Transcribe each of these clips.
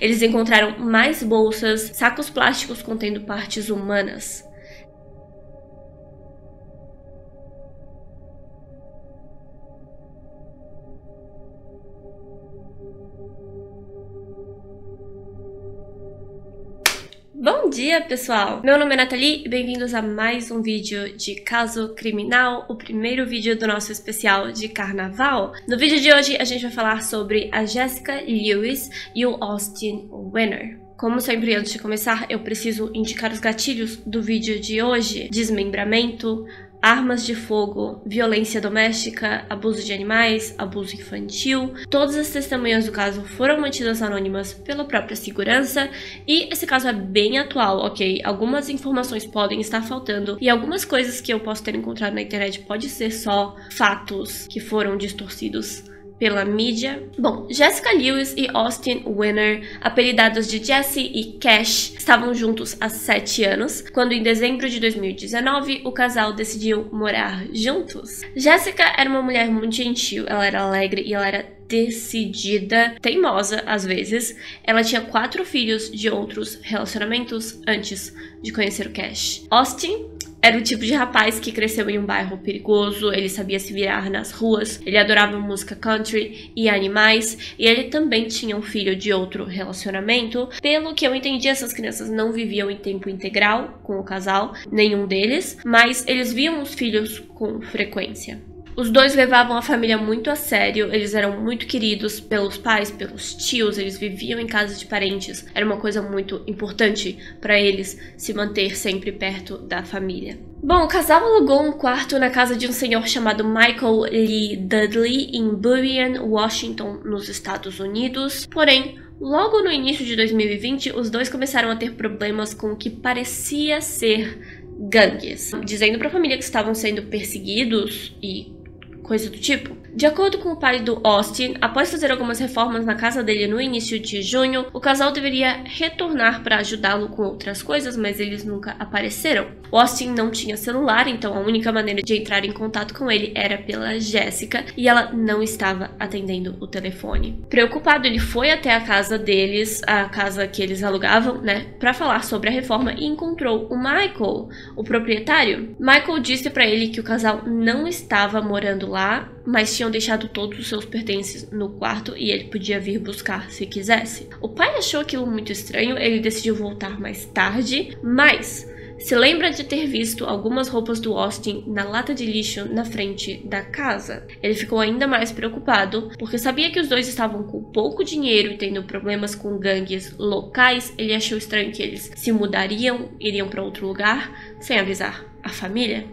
Eles encontraram mais bolsas, sacos plásticos contendo partes humanas. Bom dia, pessoal! Meu nome é Nathalie e bem-vindos a mais um vídeo de Caso Criminal, o primeiro vídeo do nosso especial de carnaval. No vídeo de hoje a gente vai falar sobre a Jessica Lewis e o Austin Winner. Como sempre, antes de começar, eu preciso indicar os gatilhos do vídeo de hoje: desmembramento, armas de fogo, violência doméstica, abuso de animais, abuso infantil. Todas as testemunhas do caso foram mantidas anônimas pela própria segurança e esse caso é bem atual, ok? Algumas informações podem estar faltando e algumas coisas que eu posso ter encontrado na internet pode ser só fatos que foram distorcidos pela mídia. Bom, Jessica Lewis e Austin Winner, apelidados de Jesse e Cash, estavam juntos há 7 anos, quando em dezembro de 2019 o casal decidiu morar juntos. Jessica era uma mulher muito gentil, ela era alegre e ela era decidida, teimosa às vezes. Ela tinha 4 filhos de outros relacionamentos antes de conhecer o Cash. Austin era o tipo de rapaz que cresceu em um bairro perigoso, ele sabia se virar nas ruas, ele adorava música country e animais, e ele também tinha um filho de outro relacionamento. Pelo que eu entendi, essas crianças não viviam em tempo integral com o casal, nenhum deles, mas eles viam os filhos com frequência. Os dois levavam a família muito a sério, eles eram muito queridos pelos pais, pelos tios, eles viviam em casa de parentes. Era uma coisa muito importante para eles se manter sempre perto da família. Bom, o casal alugou um quarto na casa de um senhor chamado Michael Lee Dudley em Burien, Washington, nos Estados Unidos. Porém, logo no início de 2020, os dois começaram a ter problemas com o que parecia ser gangues, dizendo para a família que estavam sendo perseguidos e coisa do tipo. De acordo com o pai do Austin, após fazer algumas reformas na casa dele no início de junho, o casal deveria retornar para ajudá-lo com outras coisas, mas eles nunca apareceram. O Austin não tinha celular, então a única maneira de entrar em contato com ele era pela Jessica, e ela não estava atendendo o telefone. Preocupado, ele foi até a casa deles, a casa que eles alugavam, para falar sobre a reforma, e encontrou o Michael, o proprietário. Michael disse para ele que o casal não estava morando lá, mas tinham deixado todos os seus pertences no quarto e ele podia vir buscar se quisesse. O pai achou aquilo muito estranho, ele decidiu voltar mais tarde, mas se lembra de ter visto algumas roupas do Austin na lata de lixo na frente da casa. Ele ficou ainda mais preocupado, porque sabia que os dois estavam com pouco dinheiro e tendo problemas com gangues locais. Ele achou estranho que eles se mudariam, iriam para outro lugar, sem avisar a família.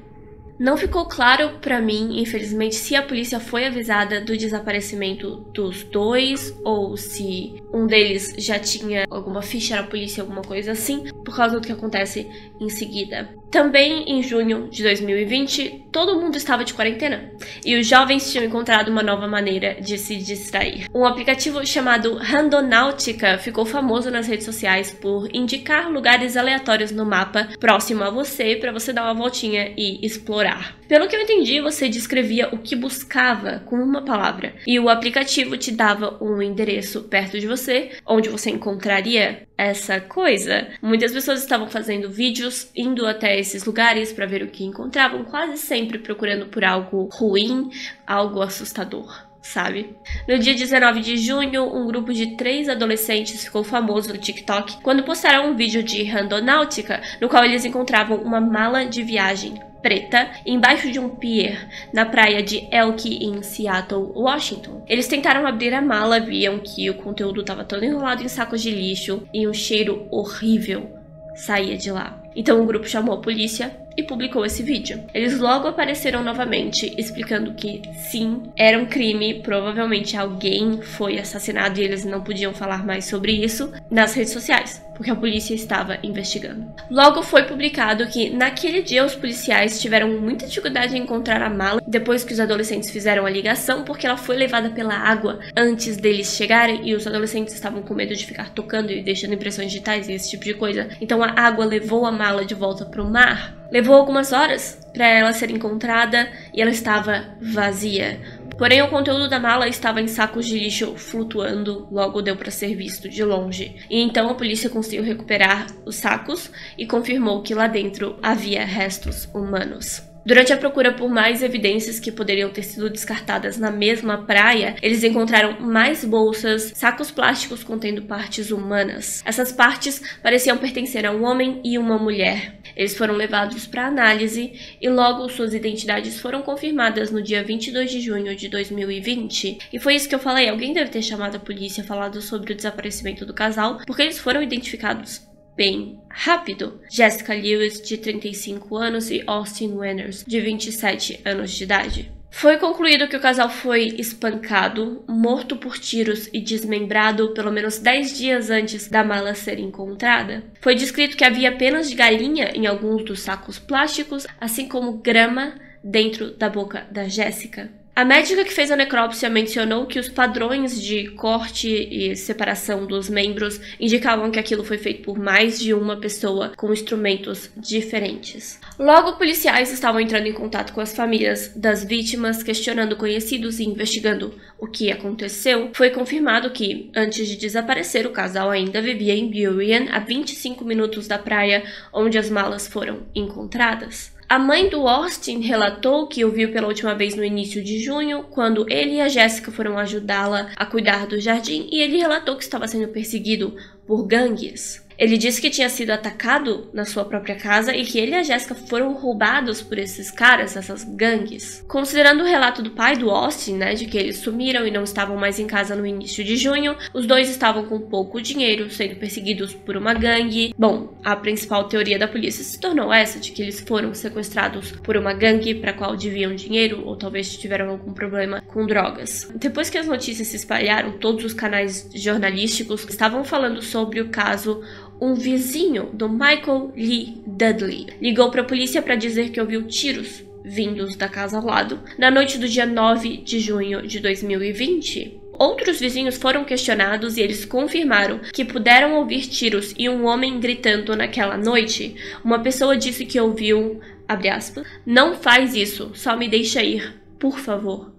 Não ficou claro pra mim, infelizmente, se a polícia foi avisada do desaparecimento dos dois ou se um deles já tinha alguma ficha na polícia, alguma coisa assim, por causa do que acontece em seguida. Também em junho de 2020, todo mundo estava de quarentena e os jovens tinham encontrado uma nova maneira de se distrair. Um aplicativo chamado Randonautica ficou famoso nas redes sociais por indicar lugares aleatórios no mapa próximo a você para você dar uma voltinha e explorar. Pelo que eu entendi, você descrevia o que buscava com uma palavra e o aplicativo te dava um endereço perto de você, onde você encontraria essa coisa. Muitas pessoas estavam fazendo vídeos indo até esses lugares para ver o que encontravam, quase sempre procurando por algo ruim, algo assustador, sabe? No dia 19 de junho, um grupo de 3 adolescentes ficou famoso no TikTok quando postaram um vídeo de Randonautica, no qual eles encontravam uma mala de viagem preta embaixo de um pier na praia de Elk em Seattle, Washington. Eles tentaram abrir a mala, viam que o conteúdo estava todo enrolado em sacos de lixo e um cheiro horrível saía de lá. Então o grupo chamou a polícia e publicou esse vídeo. Eles logo apareceram novamente, explicando que sim, era um crime, provavelmente alguém foi assassinado e eles não podiam falar mais sobre isso nas redes sociais, porque a polícia estava investigando. Logo foi publicado que naquele dia os policiais tiveram muita dificuldade em encontrar a mala depois que os adolescentes fizeram a ligação, porque ela foi levada pela água antes deles chegarem e os adolescentes estavam com medo de ficar tocando e deixando impressões digitais e esse tipo de coisa. Então a água levou a mala de volta para o mar. Levou algumas horas para ela ser encontrada e ela estava vazia. Porém, o conteúdo da mala estava em sacos de lixo flutuando, logo deu para ser visto de longe. E então a polícia conseguiu recuperar os sacos e confirmou que lá dentro havia restos humanos. Durante a procura por mais evidências que poderiam ter sido descartadas na mesma praia, eles encontraram mais bolsas, sacos plásticos contendo partes humanas. Essas partes pareciam pertencer a um homem e uma mulher. Eles foram levados para análise e logo suas identidades foram confirmadas no dia 22 de junho de 2020. E foi isso que eu falei, alguém deve ter chamado a polícia, falado sobre o desaparecimento do casal, porque eles foram identificados bem rápido. Jessica Lewis, de 35 anos, e Austin Wenners, de 27 anos de idade. Foi concluído que o casal foi espancado, morto por tiros e desmembrado pelo menos 10 dias antes da mala ser encontrada. Foi descrito que havia penas de galinha em alguns dos sacos plásticos, assim como grama dentro da boca da Jessica. A médica que fez a necrópsia mencionou que os padrões de corte e separação dos membros indicavam que aquilo foi feito por mais de uma pessoa com instrumentos diferentes. Logo, policiais estavam entrando em contato com as famílias das vítimas, questionando conhecidos e investigando o que aconteceu. Foi confirmado que, antes de desaparecer, o casal ainda vivia em Burien, a 25 minutos da praia onde as malas foram encontradas. A mãe do Austin relatou que o viu pela última vez no início de junho, quando ele e a Jessica foram ajudá-la a cuidar do jardim, e ele relatou que estava sendo perseguido por gangues. Ele disse que tinha sido atacado na sua própria casa e que ele e a Jessica foram roubados por esses caras, essas gangues. Considerando o relato do pai do Austin, de que eles sumiram e não estavam mais em casa no início de junho, os dois estavam com pouco dinheiro, sendo perseguidos por uma gangue. Bom, a principal teoria da polícia se tornou essa, de que eles foram sequestrados por uma gangue para a qual deviam dinheiro ou talvez tiveram algum problema com drogas. Depois que as notícias se espalharam, todos os canais jornalísticos estavam falando sobre o caso. Um vizinho do Michael Lee Dudley ligou para a polícia para dizer que ouviu tiros vindos da casa ao lado na noite do dia 9 de junho de 2020. Outros vizinhos foram questionados e eles confirmaram que puderam ouvir tiros e um homem gritando naquela noite. Uma pessoa disse que ouviu, abre aspas, "Não faz isso, só me deixa ir, por favor",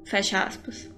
fecha aspas.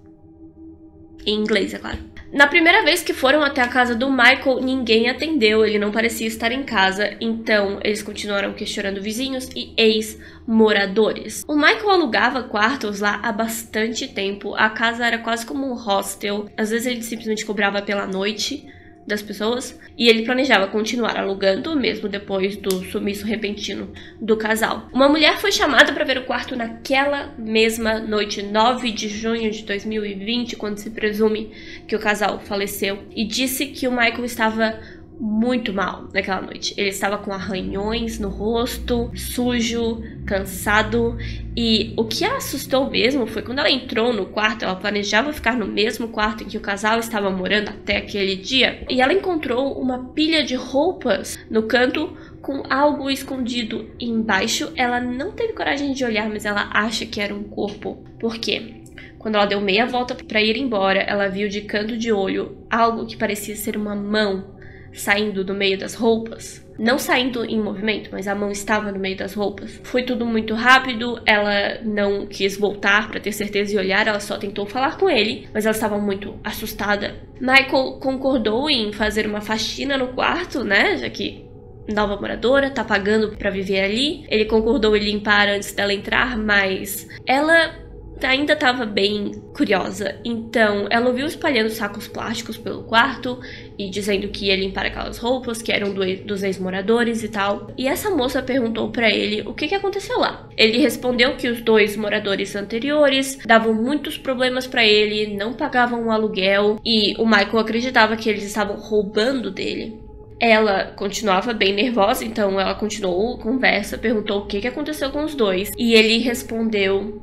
Em inglês, é claro. Na primeira vez que foram até a casa do Michael, ninguém atendeu, ele não parecia estar em casa, então eles continuaram questionando vizinhos e ex-moradores. O Michael alugava quartos lá há bastante tempo, a casa era quase como um hostel, às vezes ele simplesmente cobrava pela noite das pessoas, e ele planejava continuar alugando mesmo depois do sumiço repentino do casal. Uma mulher foi chamada para ver o quarto naquela mesma noite, 9 de junho de 2020, quando se presume que o casal faleceu, e disse que o Michael estava muito mal naquela noite. Ele estava com arranhões no rosto, sujo, cansado, e o que a assustou mesmo foi quando ela entrou no quarto. Ela planejava ficar no mesmo quarto em que o casal estava morando até aquele dia, e ela encontrou uma pilha de roupas no canto com algo escondido embaixo. Ela não teve coragem de olhar, mas ela acha que era um corpo. Por quê? Quando ela deu meia volta para ir embora, ela viu de canto de olho algo que parecia ser uma mão saindo do meio das roupas. Não saindo em movimento, mas a mão estava no meio das roupas. Foi tudo muito rápido, ela não quis voltar para ter certeza e olhar, ela só tentou falar com ele, mas ela estava muito assustada. Michael concordou em fazer uma faxina no quarto, já que nova moradora, tá pagando para viver ali. Ele concordou em limpar antes dela entrar, mas ela ainda estava bem curiosa, então ela ouviu espalhando sacos plásticos pelo quarto e dizendo que ia limpar aquelas roupas que eram dos ex-moradores e tal. E essa moça perguntou para ele o que aconteceu lá. Ele respondeu que os dois moradores anteriores davam muitos problemas para ele, não pagavam o aluguel e o Michael acreditava que eles estavam roubando dele. Ela continuava bem nervosa, então ela continuou a conversa, perguntou o que aconteceu com os dois e ele respondeu,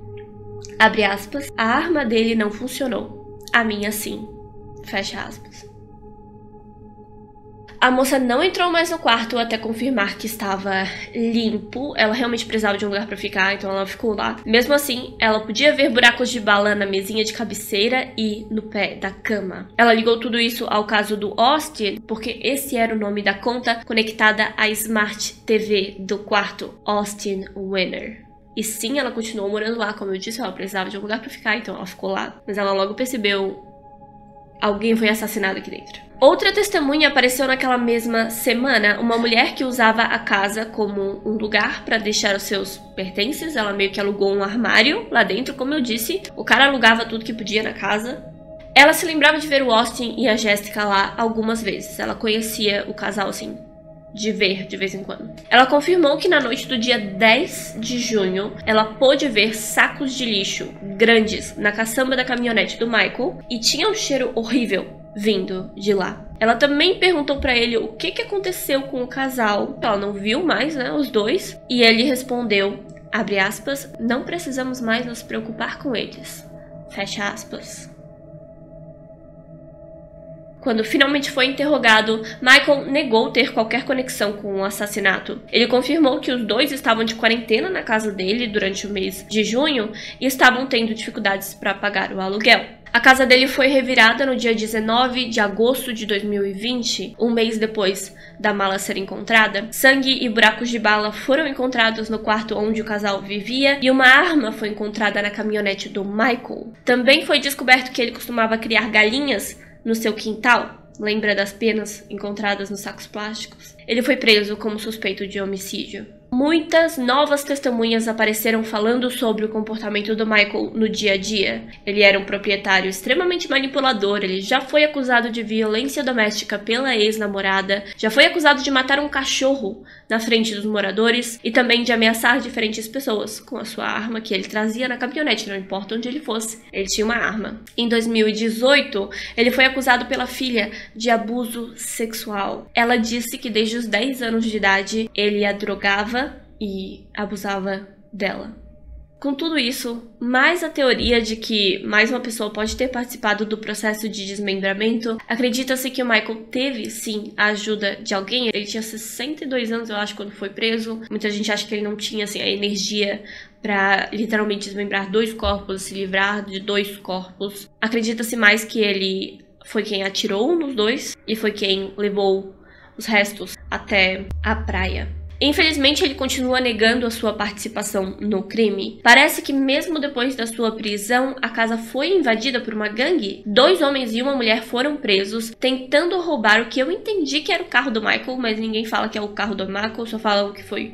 abre aspas, "A arma dele não funcionou. A minha sim." Fecha aspas. A moça não entrou mais no quarto até confirmar que estava limpo. Ela realmente precisava de um lugar para ficar, então ela ficou lá. Mesmo assim, ela podia ver buracos de bala na mesinha de cabeceira e no pé da cama. Ela ligou tudo isso ao caso do Austin, porque esse era o nome da conta conectada à Smart TV do quarto, Austin Wenner. E sim, ela continuou morando lá, como eu disse, ela precisava de um lugar pra ficar, então ela ficou lá. Mas ela logo percebeu, alguém foi assassinado aqui dentro. Outra testemunha apareceu naquela mesma semana, uma mulher que usava a casa como um lugar para deixar os seus pertences. Ela meio que alugou um armário lá dentro, como eu disse. O cara alugava tudo que podia na casa. Ela se lembrava de ver o Austin e a Jessica lá algumas vezes. Ela conhecia o casal, assim, de ver de vez em quando. Ela confirmou que na noite do dia 10 de junho, ela pôde ver sacos de lixo grandes na caçamba da caminhonete do Michael e tinha um cheiro horrível vindo de lá. Ela também perguntou pra ele o que aconteceu com o casal. Ela não viu mais, né, os dois. E ele respondeu, abre aspas, não precisamos mais nos preocupar com eles. Fecha aspas. Quando finalmente foi interrogado, Michael negou ter qualquer conexão com o assassinato. Ele confirmou que os dois estavam de quarentena na casa dele durante o mês de junho e estavam tendo dificuldades para pagar o aluguel. A casa dele foi revirada no dia 19 de agosto de 2020, um mês depois da mala ser encontrada. Sangue e buracos de bala foram encontrados no quarto onde o casal vivia e uma arma foi encontrada na caminhonete do Michael. Também foi descoberto que ele costumava criar galinhas no seu quintal. Lembra das penas encontradas nos sacos plásticos? Ele foi preso como suspeito de homicídio. Muitas novas testemunhas apareceram falando sobre o comportamento do Michael no dia a dia. Ele era um proprietário extremamente manipulador, ele já foi acusado de violência doméstica pela ex-namorada, já foi acusado de matar um cachorro na frente dos moradores e também de ameaçar diferentes pessoas com a sua arma que ele trazia na caminhonete, não importa onde ele fosse, ele tinha uma arma. Em 2018, ele foi acusado pela filha de abuso sexual. Ela disse que desde os 10 anos de idade ele a drogava e abusava dela. Com tudo isso, mais a teoria de que mais uma pessoa pode ter participado do processo de desmembramento, acredita-se que o Michael teve, sim, a ajuda de alguém. Ele tinha 62 anos, eu acho, quando foi preso. Muita gente acha que ele não tinha, assim, a energia para literalmente desmembrar 2 corpos, se livrar de 2 corpos. Acredita-se mais que ele foi quem atirou nos 2 e foi quem levou os restos até a praia. Infelizmente, ele continua negando a sua participação no crime. Parece que mesmo depois da sua prisão, a casa foi invadida por uma gangue. 2 homens e uma mulher foram presos, tentando roubar o que eu entendi que era o carro do Michael, mas ninguém fala que é o carro do Michael, só falam que foi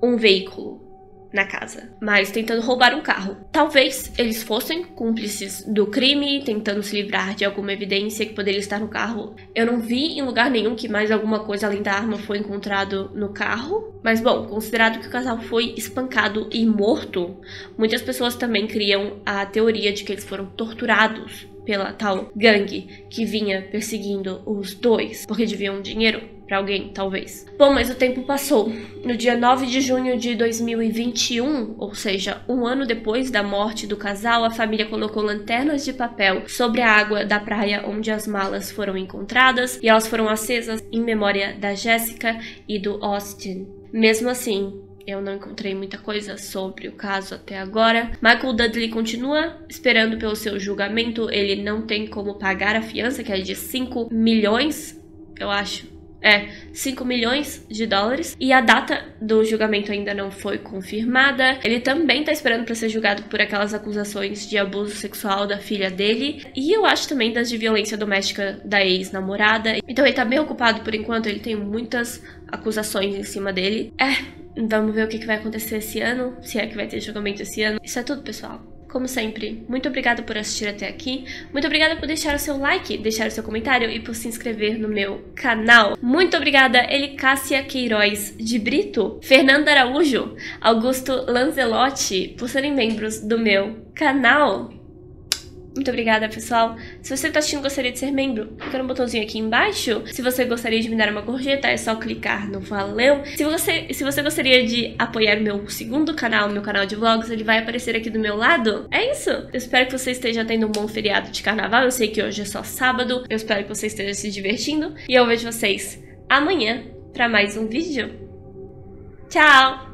um veículo na casa, mas tentando roubar um carro. Talvez eles fossem cúmplices do crime, tentando se livrar de alguma evidência que poderia estar no carro. Eu não vi em lugar nenhum que mais alguma coisa além da arma foi encontrado no carro. Mas bom, considerado que o casal foi espancado e morto, muitas pessoas também criam a teoria de que eles foram torturados pela tal gangue que vinha perseguindo os dois, porque deviam dinheiro pra alguém, talvez. Bom, mas o tempo passou. No dia 9 de junho de 2021, ou seja, um ano depois da morte do casal, a família colocou lanternas de papel sobre a água da praia onde as malas foram encontradas, e elas foram acesas em memória da Jessica e do Austin. Mesmo assim, eu não encontrei muita coisa sobre o caso até agora. Michael Dudley continua esperando pelo seu julgamento. Ele não tem como pagar a fiança, que é de 5 milhões, eu acho. 5 milhões de dólares. E a data do julgamento ainda não foi confirmada. Ele também tá esperando para ser julgado por aquelas acusações de abuso sexual da filha dele. E eu acho também das de violência doméstica da ex-namorada. Então ele tá bem ocupado por enquanto. Ele tem muitas acusações em cima dele. Vamos ver o que vai acontecer esse ano. Se é que vai ter julgamento esse ano. Isso é tudo, pessoal. Como sempre, muito obrigada por assistir até aqui. Muito obrigada por deixar o seu like, deixar o seu comentário e por se inscrever no meu canal. Muito obrigada, Elicássia Queiroz de Brito, Fernanda Araújo, Augusto Lanzelotti, por serem membros do meu canal. Muito obrigada, pessoal. Se você está assistindo e gostaria de ser membro, clica no botãozinho aqui embaixo. Se você gostaria de me dar uma gorjeta, é só clicar no valeu. Se você gostaria de apoiar meu segundo canal, meu canal de vlogs, ele vai aparecer aqui do meu lado. É isso. Eu espero que você esteja tendo um bom feriado de carnaval. Eu sei que hoje é só sábado. Eu espero que você esteja se divertindo. E eu vejo vocês amanhã para mais um vídeo. Tchau!